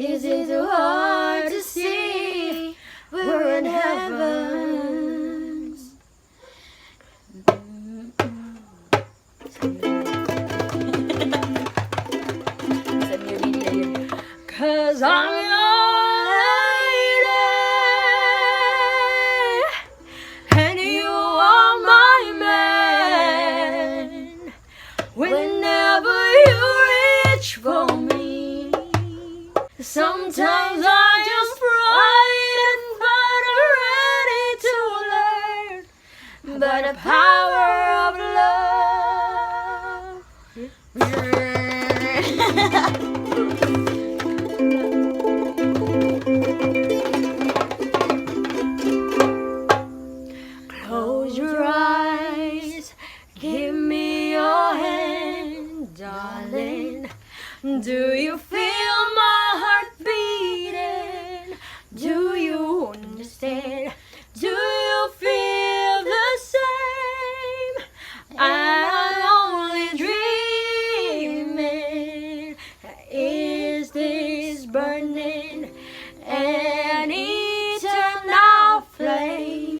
Is it too hard to see? We're in heavens. Cause I'm your lady, and you are my man. Whenever you reach for me, sometimes I just frightened but ready to learn by the power of love. Close your eyes, give me your hand, darling. Do you